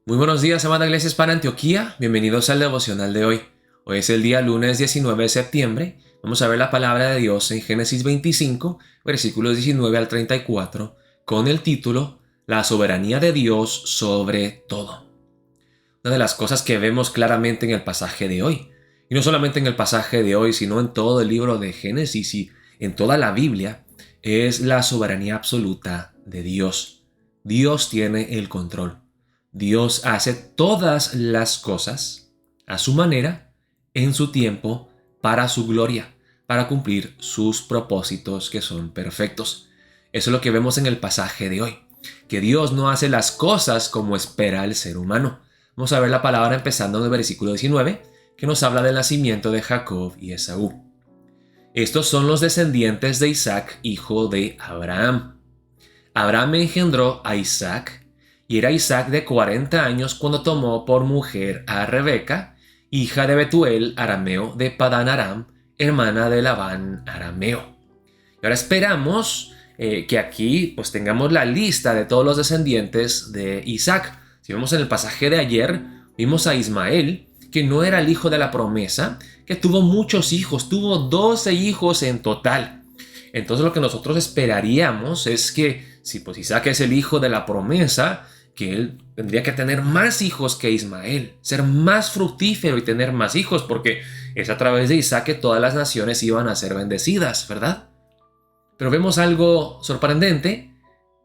Muy buenos días, amada Iglesia Hispana Antioquía. Bienvenidos al devocional de hoy. Hoy es el día lunes 19 de septiembre. Vamos a ver la palabra de Dios en Génesis 25, versículos 19 al 34, con el título La soberanía de Dios sobre todo. Una de las cosas que vemos claramente en el pasaje de hoy, y no solamente en el pasaje de hoy, sino en todo el libro de Génesis y en toda la Biblia, es la soberanía absoluta de Dios. Dios tiene el control. Dios hace todas las cosas a su manera, en su tiempo, para su gloria, para cumplir sus propósitos que son perfectos. Eso es lo que vemos en el pasaje de hoy, que Dios no hace las cosas como espera el ser humano. Vamos a ver la palabra empezando en el versículo 19, que nos habla del nacimiento de Jacob y Esaú. Estos son los descendientes de Isaac, hijo de Abraham. Abraham engendró a Isaac, y era Isaac de 40 años cuando tomó por mujer a Rebeca, hija de Betuel arameo de Padán Aram, hermana de Labán arameo. Y ahora esperamos que aquí pues tengamos la lista de todos los descendientes de Isaac. Si vemos en el pasaje de ayer, vimos a Ismael, que no era el hijo de la promesa, que tuvo muchos hijos, tuvo 12 hijos en total. Entonces lo que nosotros esperaríamos es que si pues Isaac es el hijo de la promesa, que él tendría que tener más hijos que Ismael, ser más fructífero y tener más hijos, porque es a través de Isaac que todas las naciones iban a ser bendecidas, ¿verdad? Pero vemos algo sorprendente,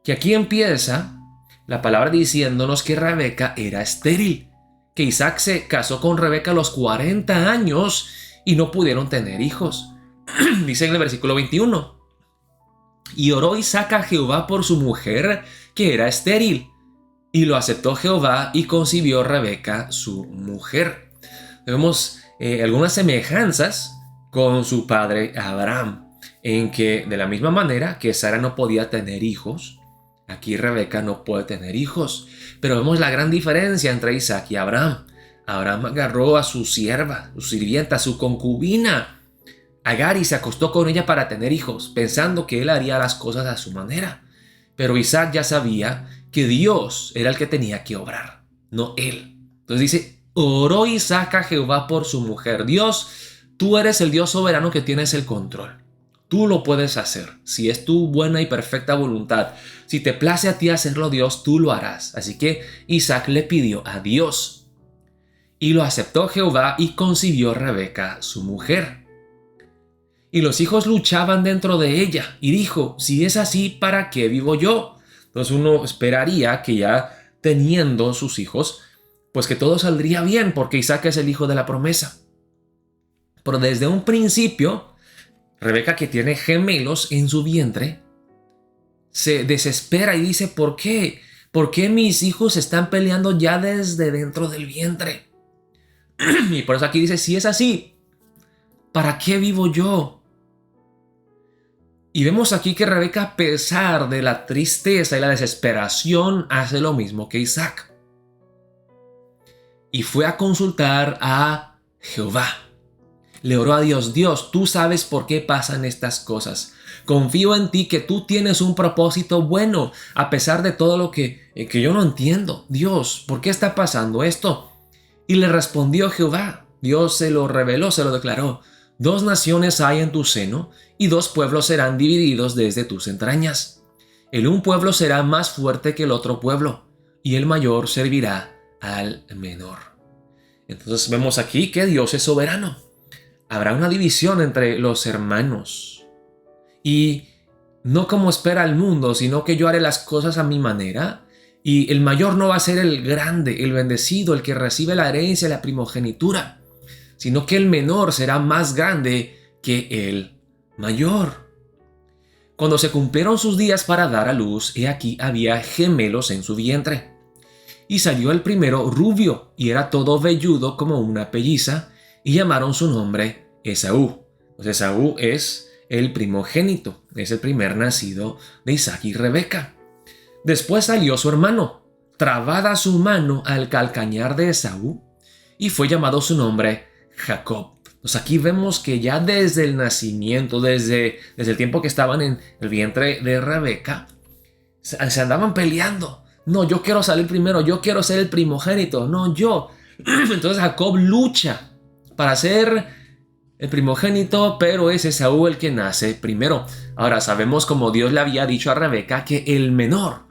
que aquí empieza la palabra diciéndonos que Rebeca era estéril, que Isaac se casó con Rebeca a los 40 años y no pudieron tener hijos. Dice en el versículo 21, y oró Isaac a Jehová por su mujer, que era estéril. Y lo aceptó Jehová y concibió Rebeca su mujer. Vemos algunas semejanzas con su padre Abraham, en que de la misma manera que Sara no podía tener hijos, aquí Rebeca no puede tener hijos. Pero vemos la gran diferencia entre Isaac y Abraham. Abraham agarró a su sierva, su sirvienta, su concubina, Agar, y se acostó con ella para tener hijos, pensando que él haría las cosas a su manera. Pero Isaac ya sabía que Dios era el que tenía que obrar, no él. Entonces dice, oró Isaac a Jehová por su mujer. Dios, tú eres el Dios soberano que tienes el control. Tú lo puedes hacer. Si es tu buena y perfecta voluntad, si te place a ti hacerlo, Dios, tú lo harás. Así que Isaac le pidió a Dios. Y lo aceptó Jehová y concibió Rebeca, su mujer. Y los hijos luchaban dentro de ella, y dijo, si es así, ¿para qué vivo yo? Entonces uno esperaría que ya teniendo sus hijos, pues que todo saldría bien, porque Isaac es el hijo de la promesa. Pero desde un principio, Rebeca, que tiene gemelos en su vientre, se desespera y dice, ¿por qué? ¿Por qué mis hijos están peleando ya desde dentro del vientre? Y por eso aquí dice, si es así, ¿para qué vivo yo? Y vemos aquí que Rebeca, a pesar de la tristeza y la desesperación, hace lo mismo que Isaac. Y fue a consultar a Jehová. Le oró a Dios, Dios, tú sabes por qué pasan estas cosas. Confío en ti que tú tienes un propósito bueno, a pesar de todo lo que yo no entiendo. Dios, ¿por qué está pasando esto? Y le respondió Jehová. Dios se lo reveló, se lo declaró. 2 naciones hay en tu seno, y 2 pueblos serán divididos desde tus entrañas. El un pueblo será más fuerte que el otro pueblo, y el mayor servirá al menor. Entonces vemos aquí que Dios es soberano. Habrá una división entre los hermanos. Y no como espera el mundo, sino que yo haré las cosas a mi manera. Y el mayor no va a ser el grande, el bendecido, el que recibe la herencia, la primogenitura, sino que el menor será más grande que el mayor. Cuando se cumplieron sus días para dar a luz, he aquí había gemelos en su vientre. Y salió el primero rubio, y era todo velludo como una pelliza, y llamaron su nombre Esaú. Pues Esaú es el primogénito, es el primer nacido de Isaac y Rebeca. Después salió su hermano, trabada su mano al calcañar de Esaú, y fue llamado su nombre Jacob. Pues aquí vemos que ya desde el nacimiento, desde el tiempo que estaban en el vientre de Rebeca, se andaban peleando. No, yo quiero salir primero, yo quiero ser el primogénito, no yo. Entonces Jacob lucha para ser el primogénito, pero es Esaú el que nace primero. Ahora sabemos, como Dios le había dicho a Rebeca, que el menor,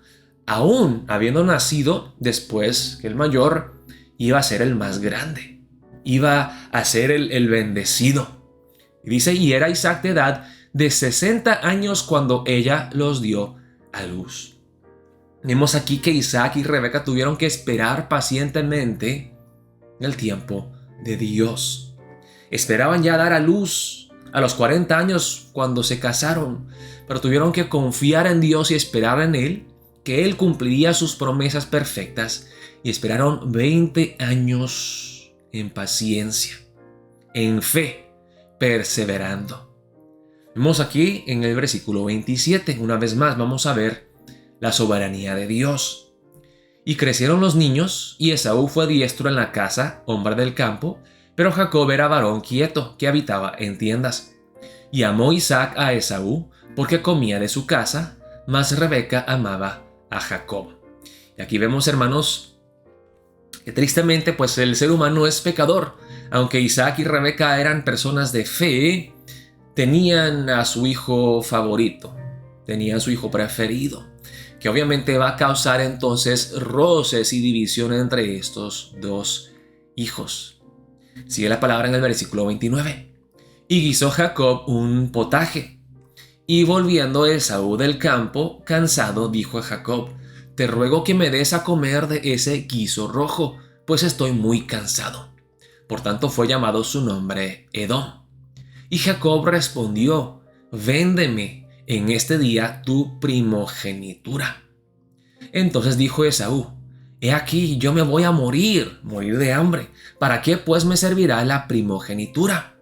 aún habiendo nacido después que el mayor, iba a ser el más grande, iba a ser el bendecido. Y dice, y era Isaac de edad de 60 años cuando ella los dio a luz. Vemos aquí que Isaac y Rebeca tuvieron que esperar pacientemente el tiempo de Dios. Esperaban ya dar a luz a los 40 años cuando se casaron, pero tuvieron que confiar en Dios y esperar en Él, que Él cumpliría sus promesas perfectas, y esperaron 20 años en paciencia, en fe, perseverando. Vemos aquí en el versículo 27, una vez más vamos a ver la soberanía de Dios. Y crecieron los niños, y Esaú fue diestro en la casa, hombre del campo, pero Jacob era varón quieto, que habitaba en tiendas. Y amó Isaac a Esaú, porque comía de su casa, mas Rebeca amaba a Jacob. Y aquí vemos, hermanos, que tristemente, pues el ser humano es pecador. Aunque Isaac y Rebeca eran personas de fe, tenían a su hijo favorito, tenían a su hijo preferido, que obviamente va a causar entonces roces y división entre estos dos hijos. Sigue la palabra en el versículo 29. Y guisó Jacob un potaje. Y volviendo Esaú del campo, cansado, dijo a Jacob, te ruego que me des a comer de ese guiso rojo, pues estoy muy cansado. Por tanto fue llamado su nombre Edom. Y Jacob respondió, véndeme en este día tu primogenitura. Entonces dijo Esaú, he aquí yo me voy a morir de hambre. ¿Para qué pues me servirá la primogenitura?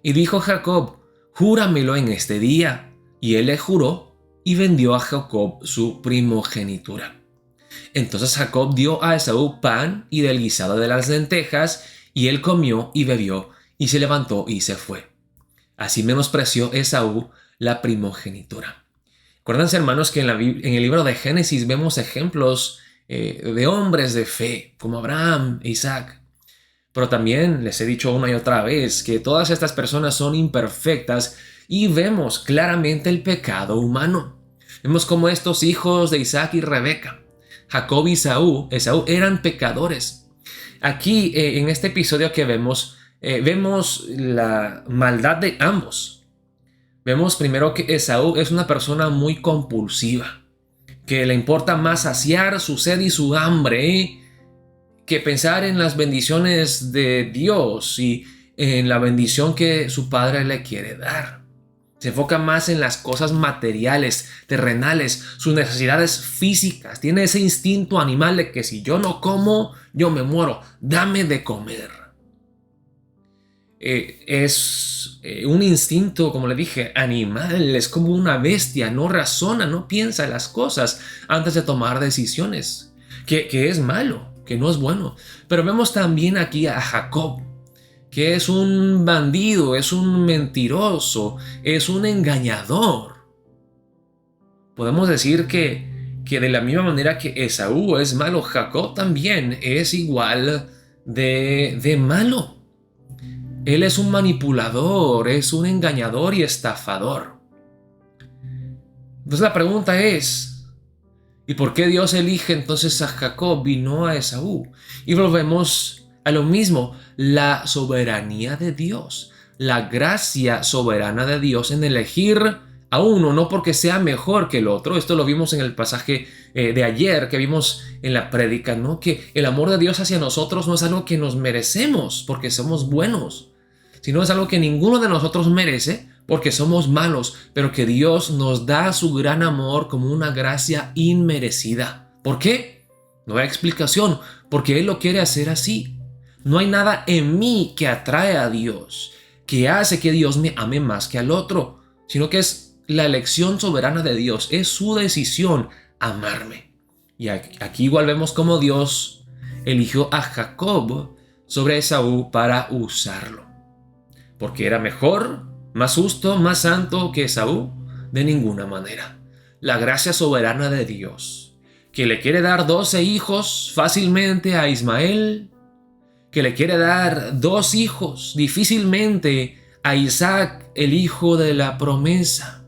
Y dijo Jacob, júramelo en este día. Y él le juró y vendió a Jacob su primogenitura. Entonces Jacob dio a Esaú pan y del guisado de las lentejas, y él comió y bebió, y se levantó y se fue. Así menospreció Esaú la primogenitura. Acuérdense, hermanos, que en el libro de Génesis vemos ejemplos de hombres de fe, como Abraham e Isaac. Pero también les he dicho una y otra vez que todas estas personas son imperfectas y vemos claramente el pecado humano. Vemos como estos hijos de Isaac y Rebeca, Jacob y Esaú eran pecadores. Aquí en este episodio que vemos la maldad de ambos. Vemos primero que Esaú es una persona muy compulsiva, que le importa más saciar su sed y su hambre que pensar en las bendiciones de Dios y en la bendición que su padre le quiere dar. Se enfoca más en las cosas materiales, terrenales, sus necesidades físicas. Tiene ese instinto animal de que si yo no como, yo me muero. Dame de comer. Es un instinto, como le dije, animal. Es como una bestia. No razona, no piensa las cosas antes de tomar decisiones. Que es malo, que no es bueno. Pero vemos también aquí a Jacob, que es un bandido, es un mentiroso, es un engañador. Podemos decir que de la misma manera que Esaú es malo, Jacob también es igual de malo. Él es un manipulador, es un engañador y estafador. Entonces la pregunta es, ¿y por qué Dios elige entonces a Jacob y no a Esaú? Y volvemos a lo mismo, la soberanía de Dios, la gracia soberana de Dios en elegir a uno, no porque sea mejor que el otro. Esto lo vimos en el pasaje de ayer que vimos en la prédica, ¿no? Que el amor de Dios hacia nosotros no es algo que nos merecemos porque somos buenos, sino es algo que ninguno de nosotros merece porque somos malos, pero que Dios nos da su gran amor como una gracia inmerecida. ¿Por qué? No hay explicación, porque Él lo quiere hacer así. No hay nada en mí que atrae a Dios, que hace que Dios me ame más que al otro, sino que es la elección soberana de Dios, es su decisión amarme. Y aquí igual vemos cómo Dios eligió a Jacob sobre Esaú para usarlo. Porque era mejor, más justo, más santo que Esaú, de ninguna manera. La gracia soberana de Dios que le quiere dar 12 hijos fácilmente a Ismael, que le quiere dar 2 hijos difícilmente a Isaac, el hijo de la promesa,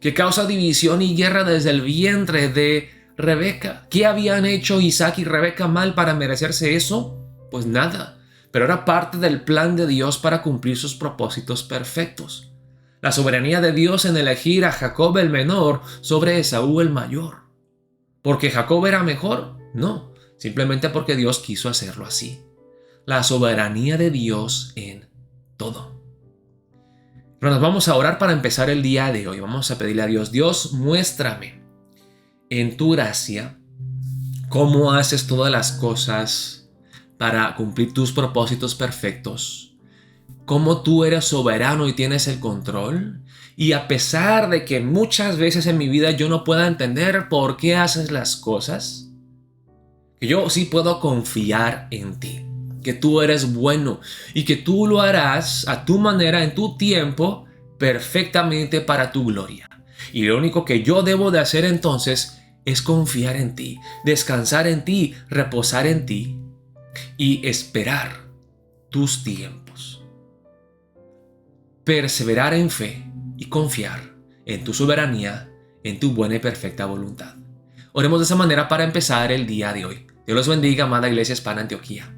que causa división y guerra desde el vientre de Rebeca. ¿Qué habían hecho Isaac y Rebeca mal para merecerse eso? Pues nada, pero era parte del plan de Dios para cumplir sus propósitos perfectos. La soberanía de Dios en elegir a Jacob el menor sobre Esaú el mayor. ¿Porque Jacob era mejor? No, simplemente porque Dios quiso hacerlo así. La soberanía de Dios en todo. Pero nos vamos a orar para empezar el día de hoy. Vamos a pedirle a Dios: Dios, muéstrame en tu gracia cómo haces todas las cosas para cumplir tus propósitos perfectos. Cómo tú eres soberano y tienes el control. Y a pesar de que muchas veces en mi vida yo no pueda entender por qué haces las cosas, que yo sí puedo confiar en ti, que tú eres bueno y que tú lo harás a tu manera, en tu tiempo, perfectamente para tu gloria. Y lo único que yo debo de hacer entonces es confiar en ti, descansar en ti, reposar en ti y esperar tus tiempos. Perseverar en fe y confiar en tu soberanía, en tu buena y perfecta voluntad. Oremos de esa manera para empezar el día de hoy. Dios los bendiga, amada Iglesia Hispana Antioquía.